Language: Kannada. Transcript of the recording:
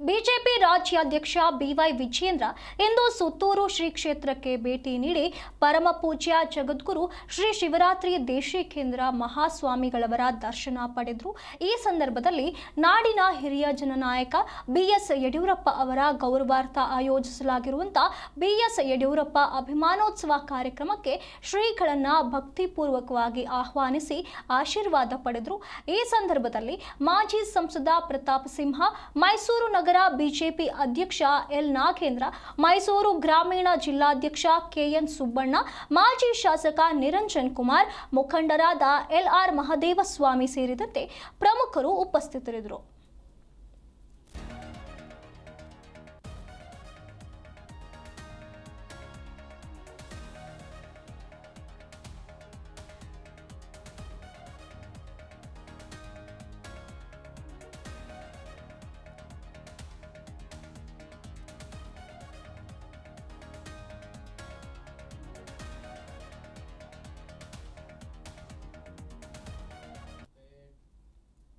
ಬಿಜೆಪಿ ರಾಜ್ಯಾಧ್ಯಕ್ಷ ಬಿವೈ ವಿಜಯೇಂದ್ರ ಇಂದು ಸುತ್ತೂರು ಶ್ರೀ ಕ್ಷೇತ್ರಕ್ಕೆ ಭೇಟಿ ನೀಡಿ ಪರಮ ಪೂಜ್ಯ ಜಗದ್ಗುರು ಶ್ರೀ ಶಿವರಾತ್ರಿ ದೇಶಿಕೇಂದ್ರ ಮಹಾಸ್ವಾಮಿಗಳವರ ದರ್ಶನ ಪಡೆದರು. ಈ ಸಂದರ್ಭದಲ್ಲಿ ನಾಡಿನ ಹಿರಿಯ ಜನನಾಯಕ ಬಿಎಸ್ ಯಡಿಯೂರಪ್ಪ ಅವರ ಗೌರವಾರ್ಥ ಆಯೋಜಿಸಲಾಗಿರುವಂತಹ ಬಿಎಸ್ ಯಡಿಯೂರಪ್ಪ ಅಭಿಮಾನೋತ್ಸವ ಕಾರ್ಯಕ್ರಮಕ್ಕೆ ಶ್ರೀಗಳನ್ನ ಭಕ್ತಿಪೂರ್ವಕವಾಗಿ ಆಹ್ವಾನಿಸಿ ಆಶೀರ್ವಾದ ಪಡೆದರು. ಈ ಸಂದರ್ಭದಲ್ಲಿ ಮಾಜಿ ಸಂಸದ ಪ್ರತಾಪ್ ಸಿಂಹ, ಮೈಸೂರು ನಗರ ಬಿಜೆಪಿ ಅಧ್ಯಕ್ಷ ಎಲ್ ನಾಗೇಂದ್ರ, ಮೈಸೂರು ಗ್ರಾಮೀಣ ಜಿಲ್ಲಾಧ್ಯಕ್ಷ ಕೆಎನ್ ಸುಬ್ಬಣ್ಣ, ಮಾಜಿ ಶಾಸಕ ನಿರಂಜನ್ ಕುಮಾರ್, ಮುಖಂಡರಾದ ಎಲ್ಆರ್ ಮಹದೇವಸ್ವಾಮಿ ಸೇರಿದಂತೆ ಪ್ರಮುಖರು ಉಪಸ್ಥಿತರಿದ್ದರು.